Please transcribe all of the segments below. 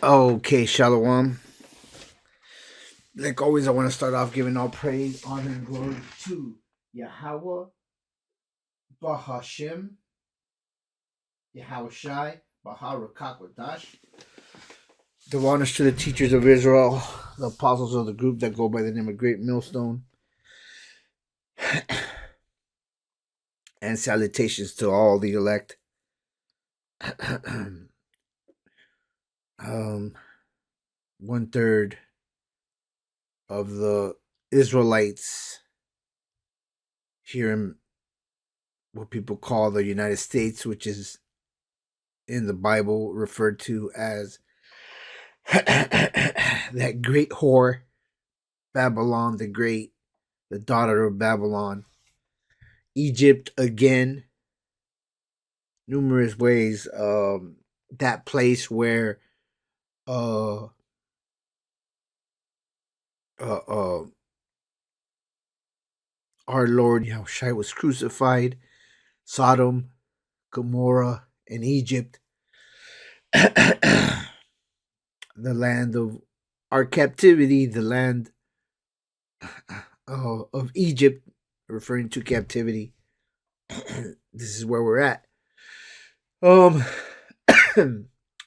Okay, Shalom. Like always, I want to start off giving all praise, honor, and glory to Yahweh, Bahashem, Yahweh Shai, Baharakakadash. The honors to the teachers of Israel, the apostles of the group that go by the name of Great Millstone. And salutations to all the elect. 1/3 of the Israelites here in what people call the United States, which is in the Bible referred to as that great whore, Babylon the Great, the daughter of Babylon, Egypt again, numerous ways. That place where our Lord Yahushua was crucified, Sodom, Gomorrah, and Egypt, the land of our captivity, the land of Egypt, referring to captivity. This is where we're at.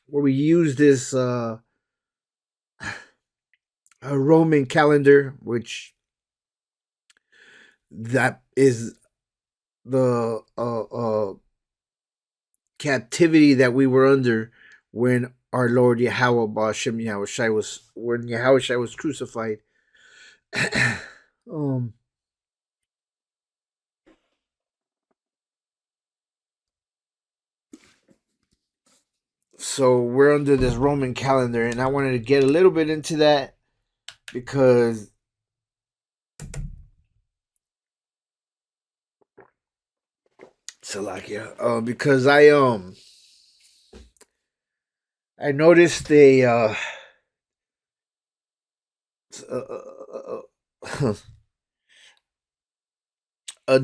Where we use this a Roman calendar, which that is the captivity that we were under when our Lord Yahweh Ba'ashem Yahushua was crucified. So we're under this Roman calendar, and I wanted to get a little bit into that because because I noticed a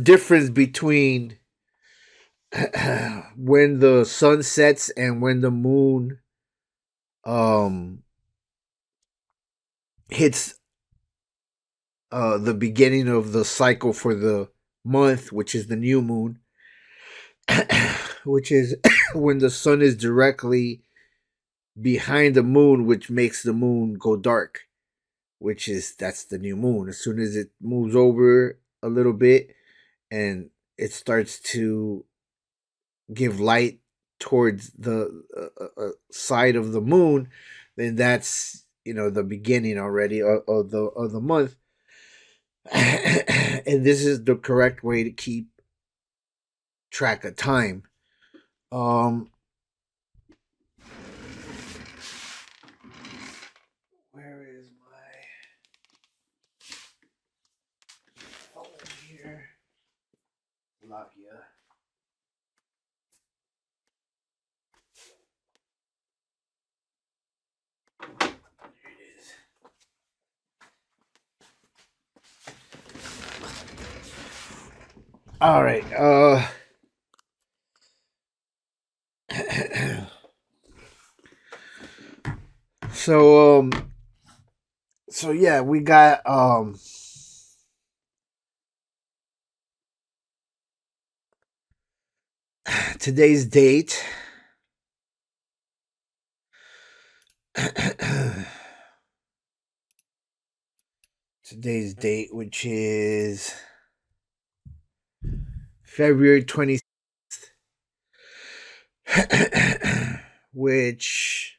difference between when the sun sets and when the moon hits the beginning of the cycle for the month, which is the new moon, which is when the sun is directly behind the moon, which makes the moon go dark, that's the new moon. As soon as it moves over a little bit and it starts to give light towards the side of the moon, then that's the beginning already of the month. And this is the correct way to keep track of time. Where is my phone here? Lakia. Here it is. All right. So yeah, we got today's date. Today's date, which is February 26th, which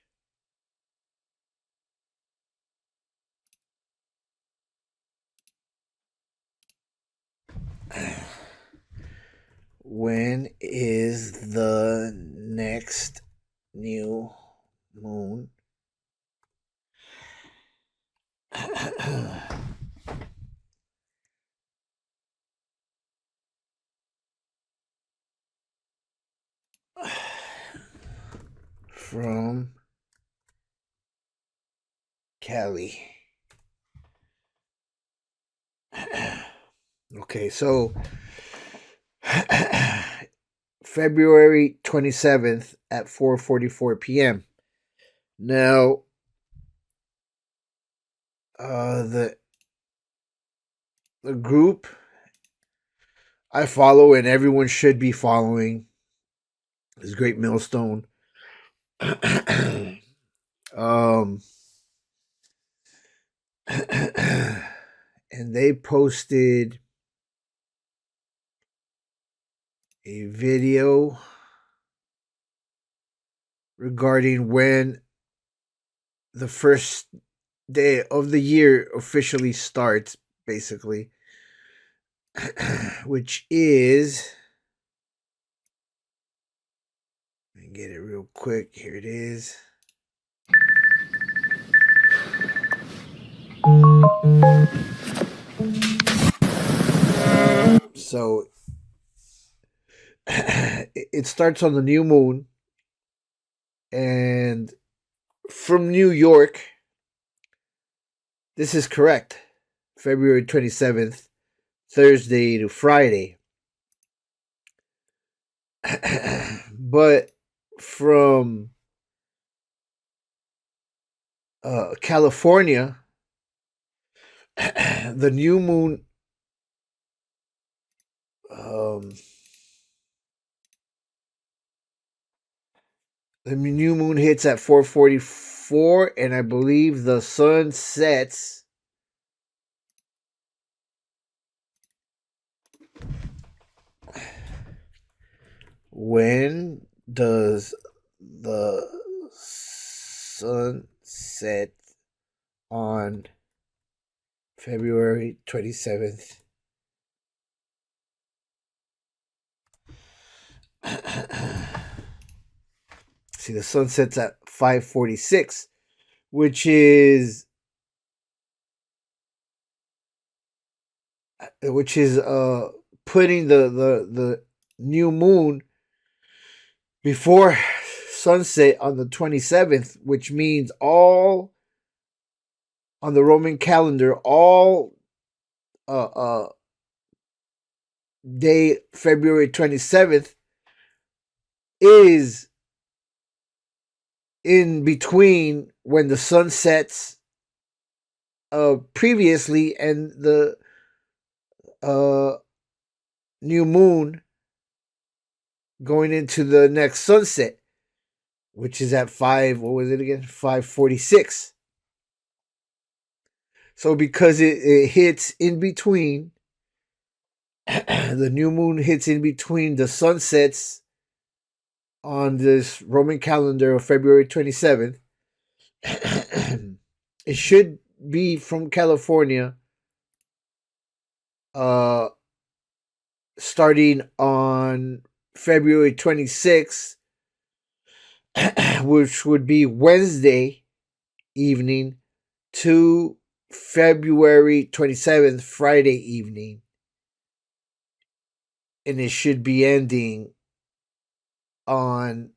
when is the next new moon? From Cali. Okay, so February 27th at 4:44 p.m. Now, the group I follow and everyone should be following is Great Millstone. And they posted a video regarding when the first day of the year officially starts, basically, which is, let me get it real quick. Here it is. So it starts on the new moon, and from New York, this is correct, February 27th, Thursday to Friday. But from California, the new moon hits at 4:44, and I believe the sun sets when does the sun set on February 27th? See, the sun sets at 5:46, which is putting the new moon before sunset on the 27th, which means all on the Roman calendar, all day February 27th is in between when the sun sets previously and the new moon going into the next sunset, which is at 5:46. So because it hits in between, the new moon hits in between the sunsets on this Roman calendar of February 27th. It should be from California, starting on February 26th, which would be Wednesday evening, to February 27th, Friday evening. And it should be ending on,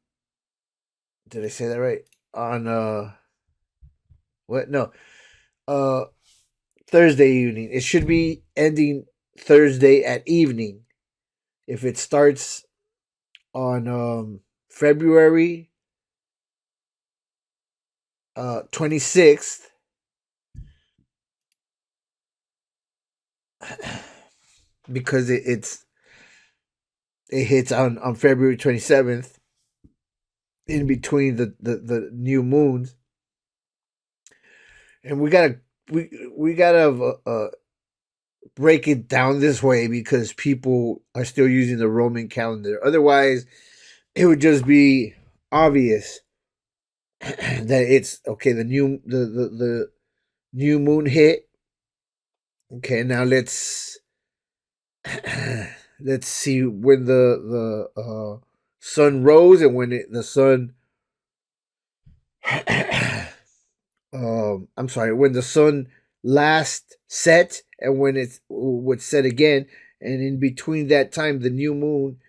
did I say that right? On, what? No. Thursday evening. It should be ending Thursday at evening. If it starts on February 26th, because it hits on February 27th, in between the new moons, and we gotta break it down this way because people are still using the Roman calendar. Otherwise, it would just be obvious that it's okay. The new moon hit. Okay, now let's see when the sun rose and when the sun. I'm sorry, when the sun last set and when it would set again, and in between that time, the new moon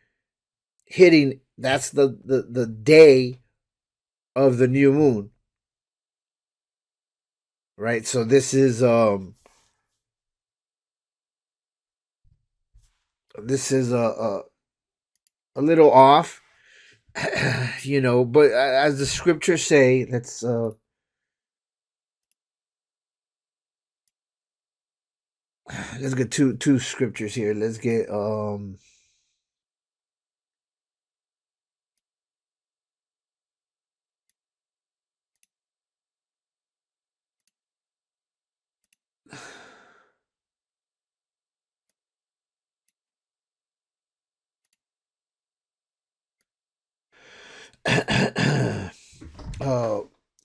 hitting. That's the day of the new moon, right? So this is a little off. But as the scriptures say, let's get two scriptures here. Let's get uh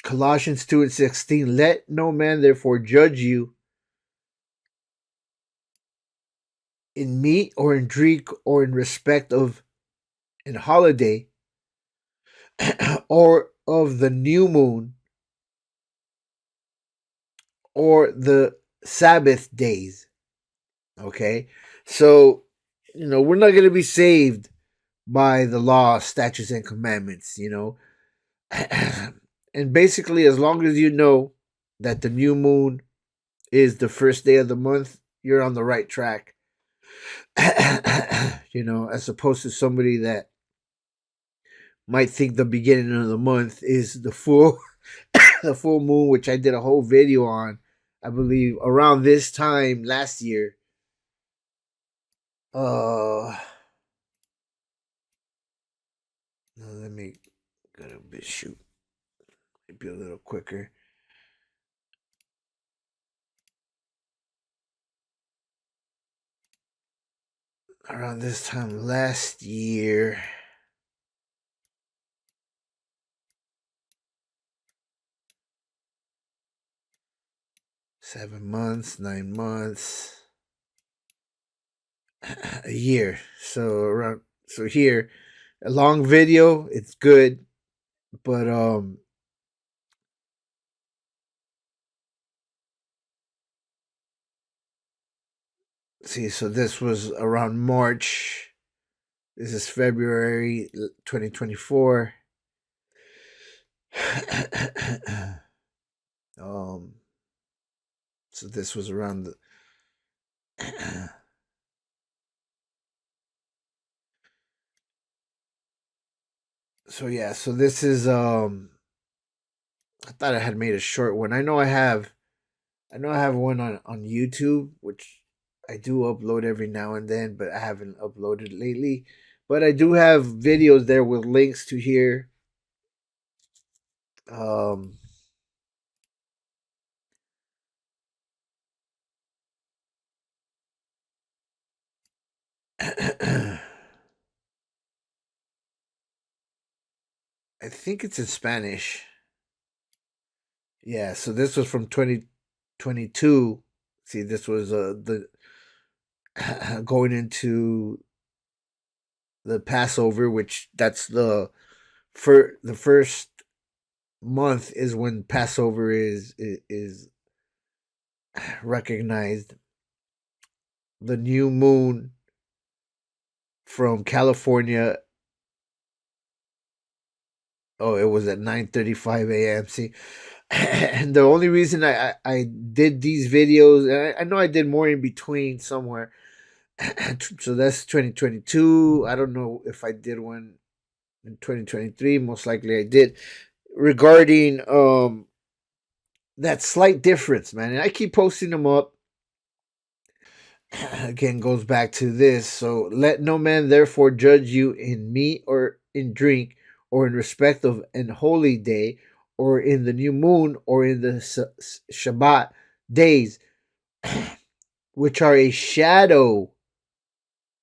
Colossians 2:16. Let no man therefore judge you in meat or in drink or in respect of an holiday or of the new moon or the Sabbath days. Okay? So, we're not going to be saved by the law, statutes, and commandments, And basically, as long as you know that the new moon is the first day of the month, you're on the right track. As opposed to somebody that might think the beginning of the month is the full the full moon, which I did a whole video on, I believe, around this time last year. Let me go a bit shoot. Maybe a little quicker. Around this time last year. $7 months, 9 months, a year. So here, a long video, it's good, but see, so this was around March. This is February 2024. So this was around the so yeah, so this is I thought I had made a short one. I know I have one on YouTube, which I do upload every now and then, but I haven't uploaded lately. But I do have videos there with links to here. I think it's in Spanish. Yeah, so this was from 2022. See, this was the going into the Passover, which that's the first month is when Passover is recognized. The new moon from California. Oh, it was at 9:35 a.m. See, and the only reason I did these videos, and I know I did more in between somewhere. So that's 2022. I don't know if I did one in 2023. Most likely I did, regarding that slight difference, man. And I keep posting them up. Again, goes back to this. So let no man therefore judge you in meat or in drink or in respect of an holy day or in the new moon or in the Shabbat days, which are a shadow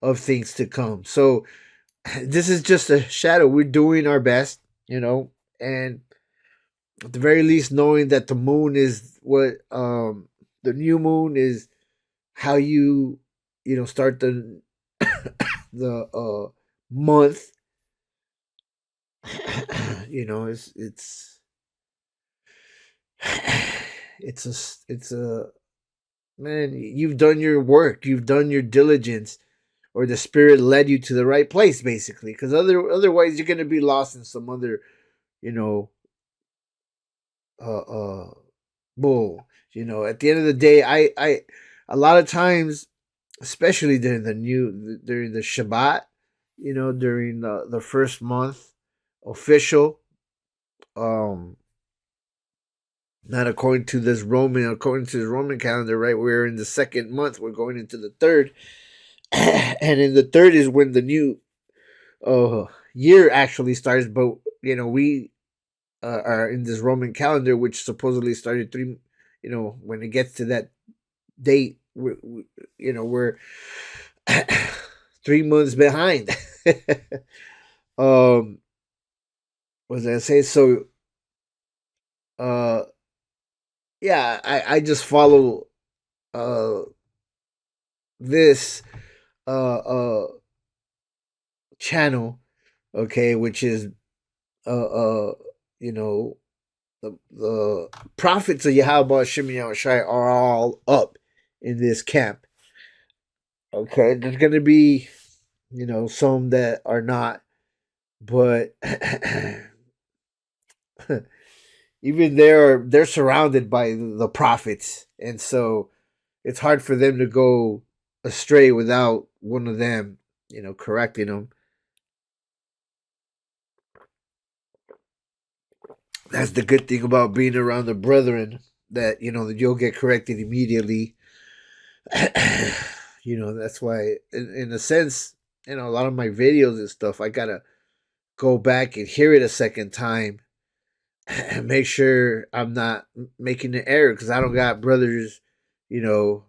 of things to come. So this is just a shadow. We're doing our best, and at the very least, knowing that the moon is what the new moon is, how start the the month. It's it's a man. You've done your work. You've done your diligence, or the spirit led you to the right place, basically. Because otherwise, you're gonna be lost in some other, you know, bull. At the end of the day, I a lot of times, especially during the Shabbat, during the first month, official. Not according to this Roman calendar, right? We're in the second month. We're going into the third, and in the third is when the new year actually starts. But we are in this Roman calendar, which supposedly started three. When it gets to that date, we're 3 months behind. What was I say? So, uh, yeah, I just follow uh this channel, okay, which is uh you know the prophets of Yahweh 𝐤𝐄𝐅𝐿 are all up in this camp. Okay, there's gonna be some that are not, but even they're surrounded by the prophets, and so it's hard for them to go astray without one of them, correcting them. That's the good thing about being around the brethren, that that you'll get corrected immediately. That's why, in a sense, a lot of my videos and stuff, I gotta go back and hear it a second time and make sure I'm not making an error, because I don't got brothers, you know,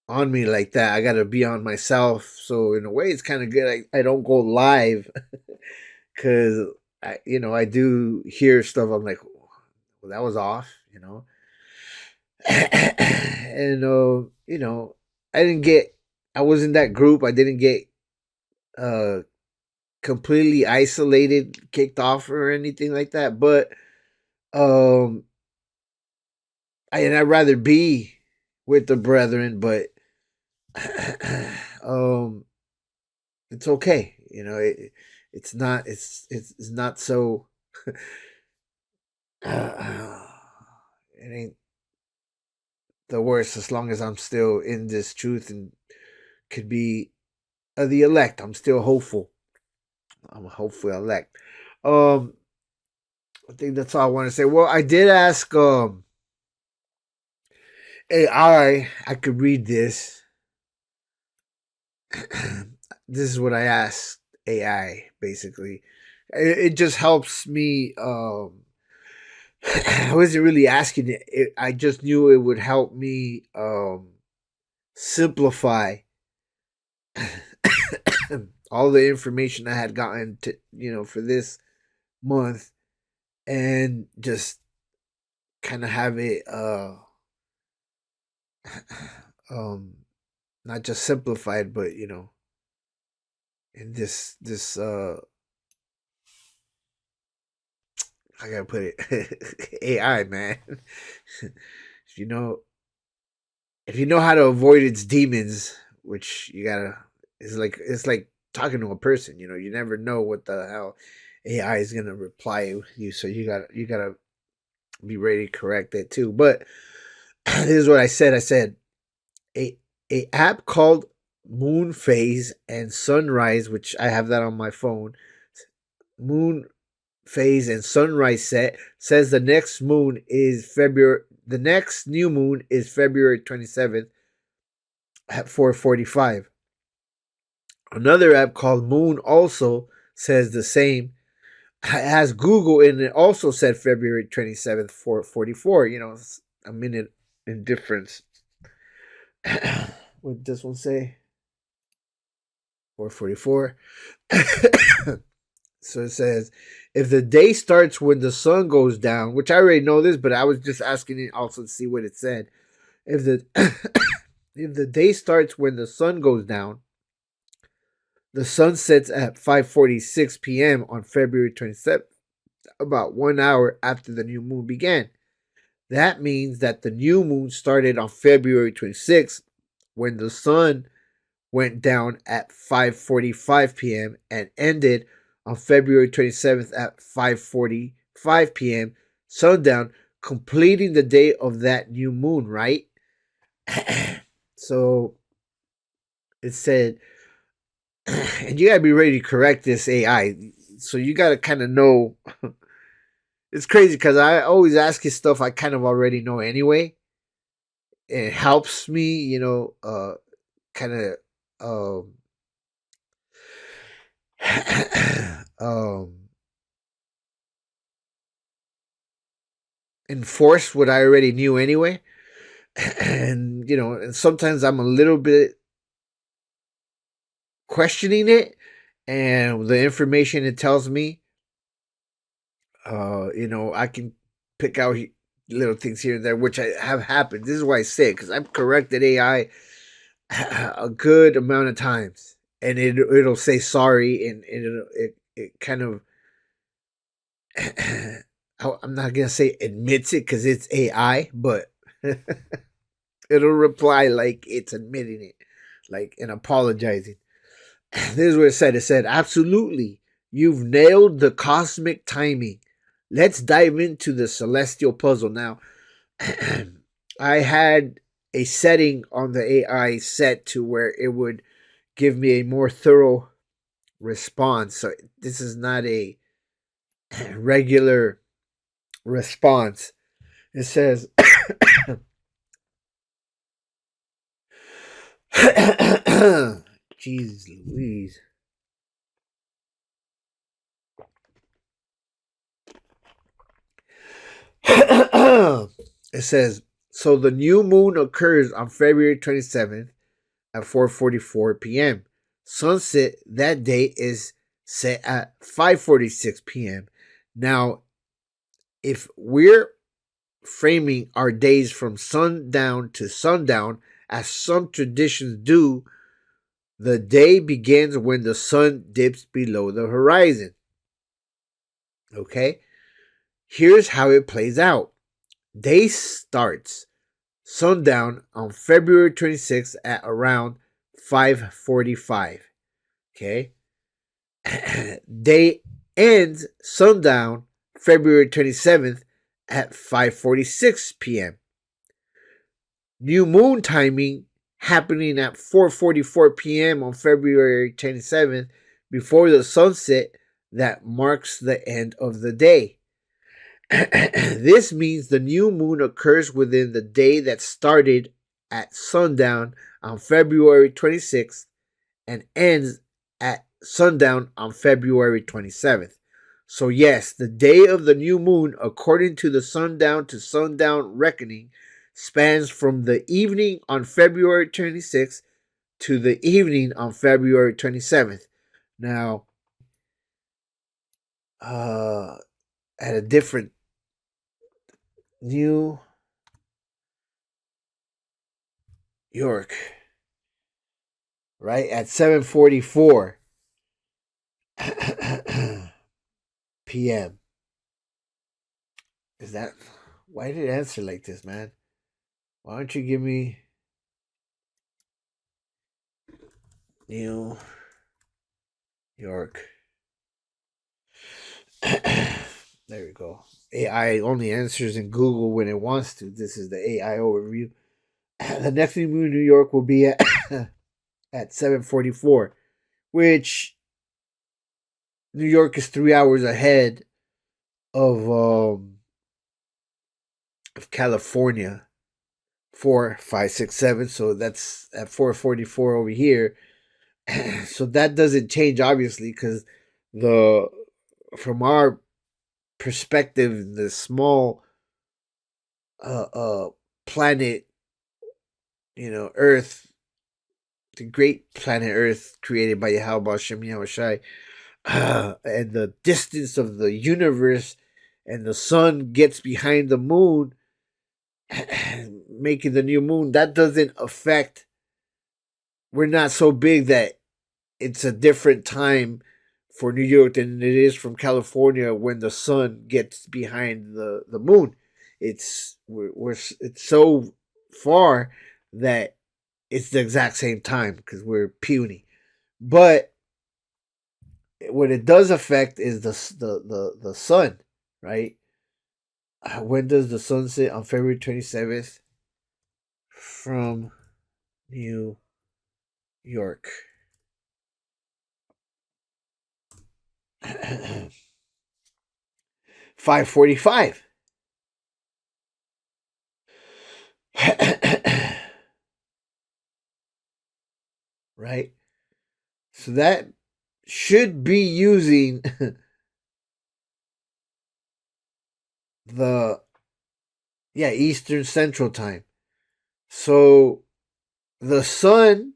on me like that. I gotta be on myself. So in a way, it's kind of good. I don't go live because I do hear stuff. I'm like, well, that was off. And I didn't get. I was in that group. I didn't get uh completely isolated, kicked off, or anything like that. But um, I'd rather be with the brethren, but um, it's okay. It's not. It's not so. It ain't the worst, as long as I'm still in this truth and could be the elect. I'm still hopeful. I'm a hopeful elect. Um, I think that's all I want to say. Well, I did ask AI. I could read this. This is what I asked AI. Basically, it just helps me. I wasn't really asking it. I just knew it would help me simplify all the information I had gotten to for this month, and just kind of have it um not just simplified, but in this I gotta put it AI, man. if you know if you know how to avoid its demons, which you gotta, it's like talking to a person. You never know what the hell AI is gonna reply you, so you gotta be ready to correct it too. But this is what I said. I said a a app called Moon Phase and Sunrise, which I have that on my phone. Moon Phase and Sunrise set says the next moon is February. The next new moon is February 27th at 4:45. Another app called Moon also says the same. It has Google, and it also said February 27th, 4:44. It's a minute in difference. What does this one say? 4:44. So it says, if the day starts when the sun goes down, which I already know this, but I was just asking it also to see what it said. If the if the day starts when the sun goes down, the sun sets at 5:46 p.m. on February 27th, about 1 hour after the new moon began. That means that the new moon started on February 26th, when the sun went down at 5:45 p.m. and ended on February 27th at 5:45 p.m. sundown, completing the day of that new moon, right? So it said, and you gotta be ready to correct this AI. So you got to kind of know. It's crazy because I always ask you stuff I kind of already know anyway. It helps me, kind of um, um, enforce what I already knew anyway. And, and sometimes I'm a little bit questioning it and the information it tells me, I can pick out little things here and there, which I have happened. This is why I say it, because I've corrected AI a good amount of times, and it'll say sorry, and it kind of I'm not gonna say admits it because it's AI, but it'll reply like it's admitting it, like and apologizing. This is what it said. It said, absolutely, you've nailed the cosmic timing. Let's dive into the celestial puzzle now. I had a setting on the AI set to where it would give me a more thorough response. So this is not a regular response. It says, Jesus Louise. It says, so the new moon occurs on February 27th at 4:44 p.m. Sunset that day is set at 5:46 p.m. Now, if we're framing our days from sundown to sundown, as some traditions do, the day begins when the sun dips below the horizon. Okay? Here's how it plays out. Day starts sundown on February 26th at around 5:45. Okay? Day ends sundown February 27th at 5:46 p.m. New moon timing happening at 4:44 p.m. on February 27th before the sunset that marks the end of the day. This means the new moon occurs within the day that started at sundown on February 26th and ends at sundown on February 27th. So, yes, the day of the new moon, according to the sundown to sundown reckoning, spans from the evening on February 26th to the evening on February 27th. Now, at a different New York, right at 7:44 p.m. Is that why did it answer like this, man? Why don't you give me New York? There we go. AI only answers in Google when it wants to. This is the AI overview. The next new moon in New York will be at 7:44, which New York is 3 hours ahead of California. 4, 5, 6, 7. So that's at 4:44 over here. So that doesn't change obviously because the from our perspective, the small planet, Earth, the great planet Earth created by Yahweh Shem Yahushai, and the distance of the universe, and the sun gets behind the moon, making the new moon. That doesn't affect. We're not so big that it's a different time for New York than it is from California when the sun gets behind the moon. It's so far that it's the exact same time because we're puny. But what it does affect is the sun, right? When does the sun set? On February 27th from New York. 5:45. Right? So that should be using the Eastern Central Time. So the sun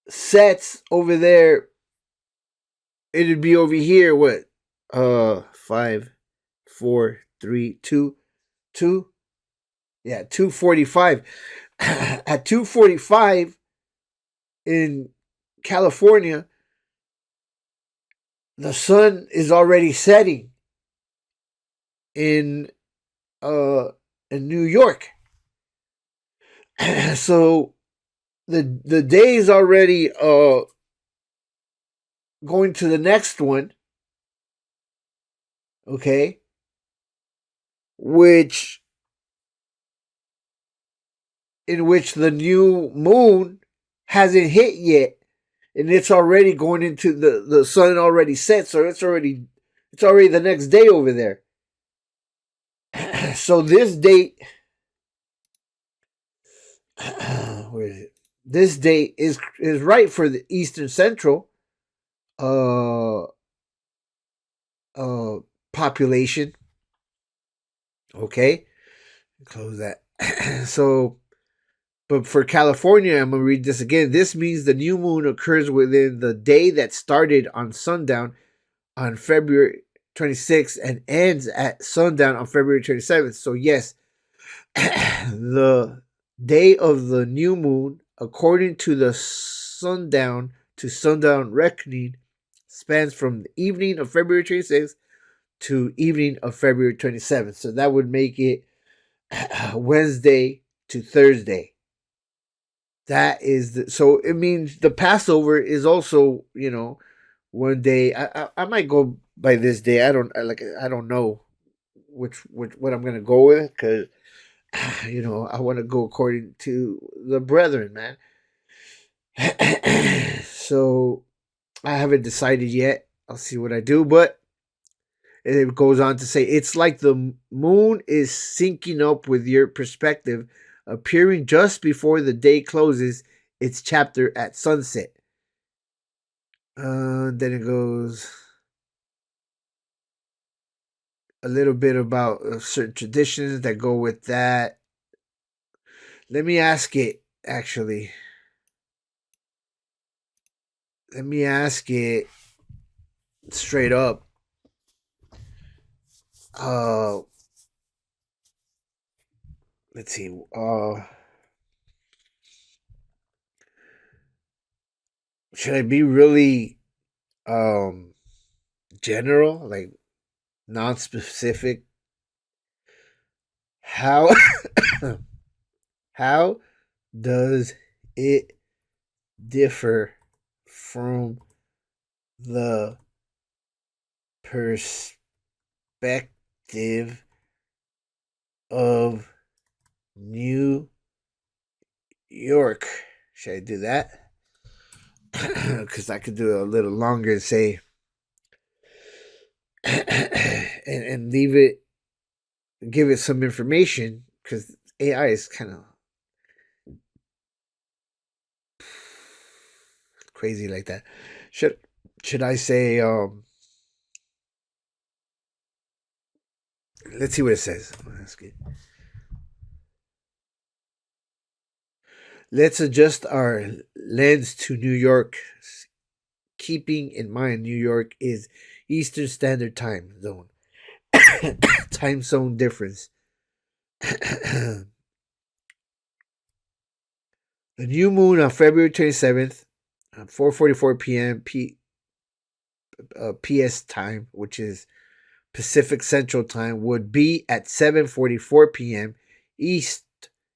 sets over there. It'd be over here. What? 5, 4, 3, 2, 2. Yeah, 2:45. At 2:45 in California, the sun is already setting in New York. So the day is already going to the next one. Okay. In which the new moon hasn't hit yet, and it's already going into the sun already set, so it's already the next day over there. So this date, where is it? This date is right for the Eastern Central population. Okay, close that. So, but for California, I'm gonna read this again. This means the new moon occurs within the day that started on sundown on February 26th and ends at sundown on February 27th. So yes, the day of the new moon, according to the sundown to sundown reckoning, spans from the evening of February 26th to evening of February 27th. So that would make it Wednesday to Thursday. That is so it means the Passover is also, one day. I might go by this day. I don't know which what I'm gonna go with, because I want to go according to the brethren, man. So I haven't decided yet. I'll see what I do, but it goes on to say it's like the moon is syncing up with your perspective, appearing just before the day closes its chapter at sunset. Then it goes a little bit about certain traditions that go with that. Let me ask it, actually. Let me ask it straight up. Let's see. Should I be really general, like non-specific? How how does it differ from the perspective of New York? Should I do that? Because I could do it a little longer and say, and leave it, give it some information, because AI is kind of crazy like that. Should I say, let's see what it says. That's good. Let's adjust our lens to New York, keeping in mind New York is Eastern Standard Time Zone. Time zone difference. The new moon on February 27th, 4:44 p.m. PS time, which is Pacific Central Time, would be at 7:44 p.m. East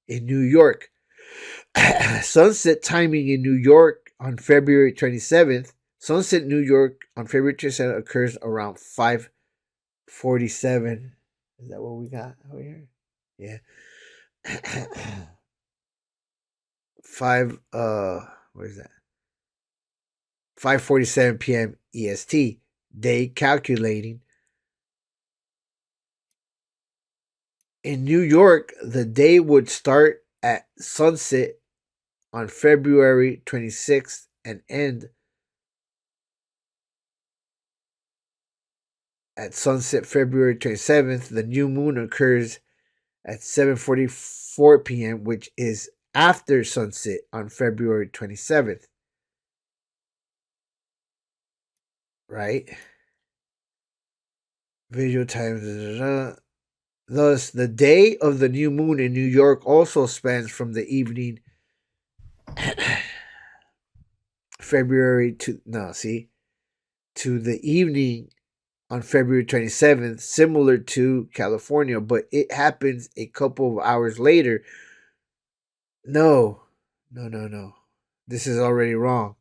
in New York. Sunset timing in New York on February 27th. Sunset New York on February 27th occurs around 5:47. Is that what we got over here? Yeah. 5 where is that? 5:47 p.m. EST, day calculating. In New York, the day would start at sunset on February 26th and end at sunset February 27th. The new moon occurs at 7:44 p.m., which is after sunset on February 27th. Right? Visual time. Thus, the day of the new moon in New York also spans from the evening February to the evening on February 27th, similar to California, but it happens a couple of hours later. No. This is already wrong.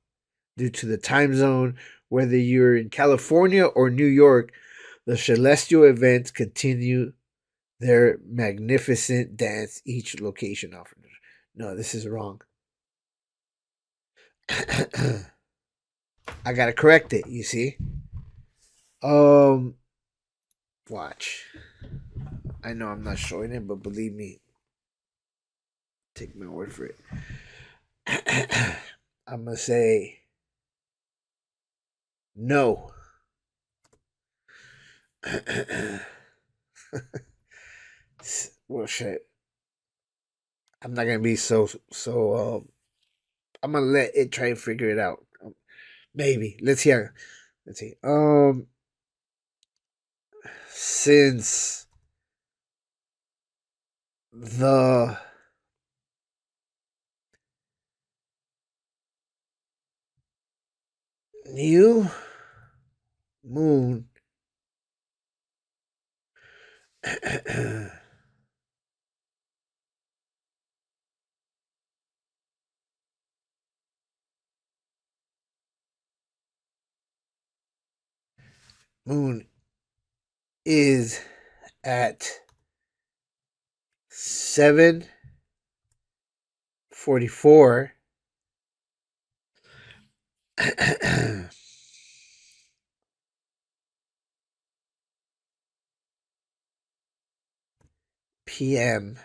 Due to the time zone, whether you're in California or New York, the celestial events continue their magnificent dance each location offers. No, this is wrong. I gotta correct it, you see. Watch. I know I'm not showing it, but believe me, take my word for it. I'm gonna say no. Well, shit. I'm not gonna be so. I'm gonna let it try and figure it out. Maybe. Let's hear. Let's see. Since the new moon moon is at 7:44 p.m.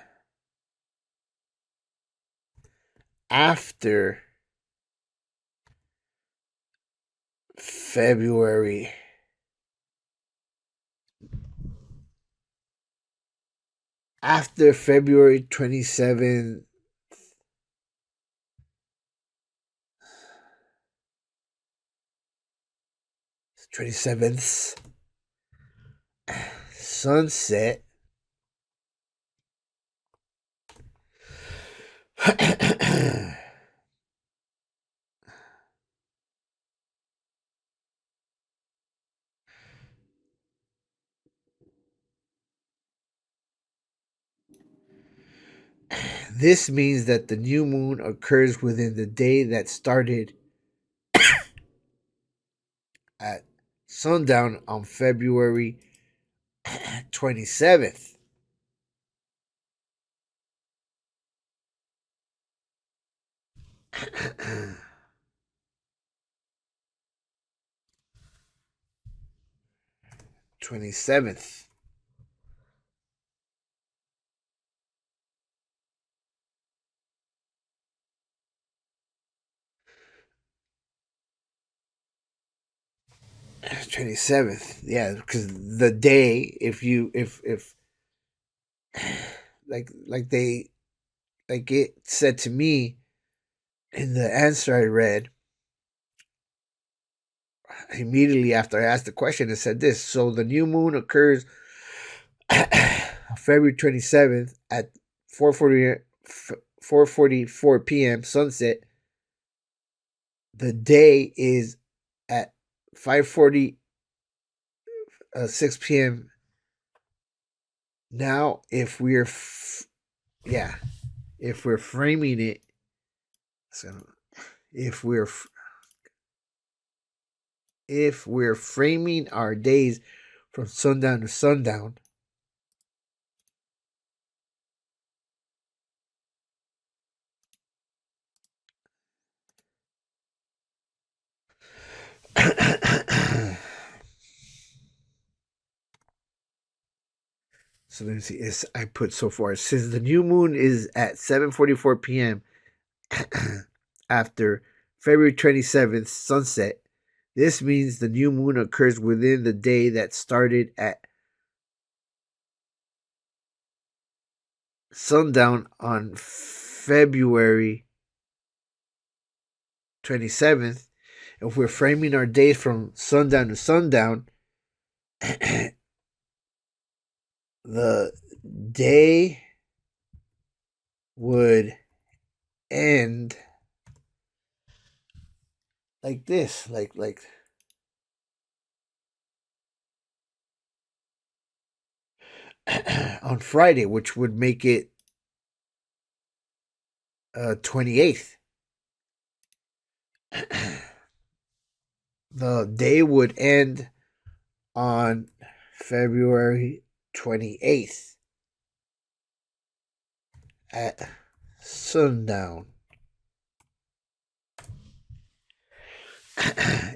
after February 27th 27th sunset this means that the new moon occurs within the day that started at sundown on February 27th. 27th. Yeah, because the day, if like it said to me in the answer I read immediately after I asked the question, it said this. So the new moon occurs February 27th at 4:44 p.m. sunset. The day is at 5:46 p.m. Now, if we're framing it, so if we're framing our days from sundown to sundown, So let me see. I put so far. Since the new moon is at 7:44 p.m. after February 27th sunset, this means the new moon occurs within the day that started at sundown on February 27th. If we're framing our days from sundown to sundown, the day would end like this, like on Friday, which would make it 28th. The day would end on February 28th at sundown.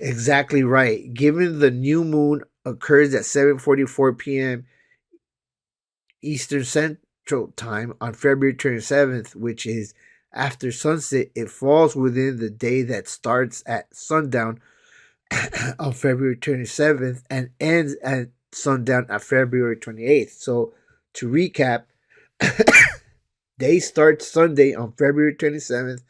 Exactly right. Given the new moon occurs at 7:44 p.m. Eastern Central Time on February 27th, which is after sunset, it falls within the day that starts at sundown on February 27th and ends at sundown at February 28th. So to recap, day starts Sunday on February 27th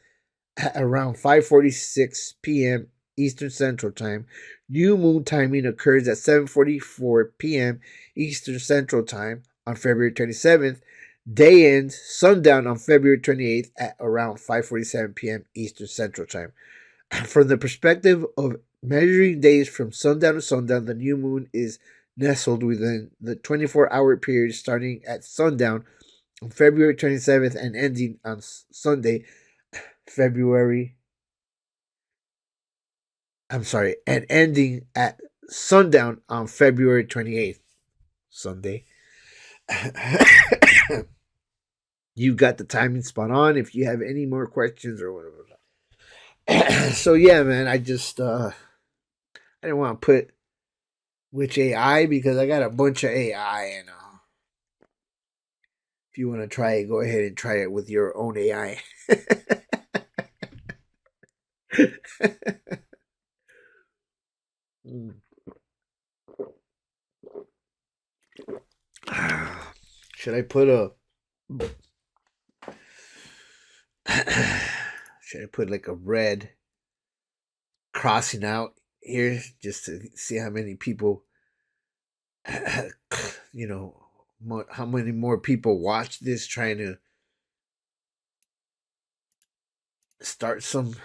at around 5:46 p.m. Eastern Central Time. New moon timing occurs at 7:44 p.m. Eastern Central Time on February 27th. Day ends sundown on February 28th at around 5:47 p.m. Eastern Central Time. From the perspective of measuring days from sundown to sundown, the new moon is nestled within the 24-hour period starting at sundown on February 27th and ending on Sunday, and ending at sundown on February 28th, Sunday. You got the timing spot on. If you have any more questions or whatever. So yeah, man, I just I didn't want to put which AI because I got a bunch of AI, and if you want to try it, go ahead and try it with your own AI. Should I put a should I put like a red crossing out here just to see how many people how many more people watch this, trying to start some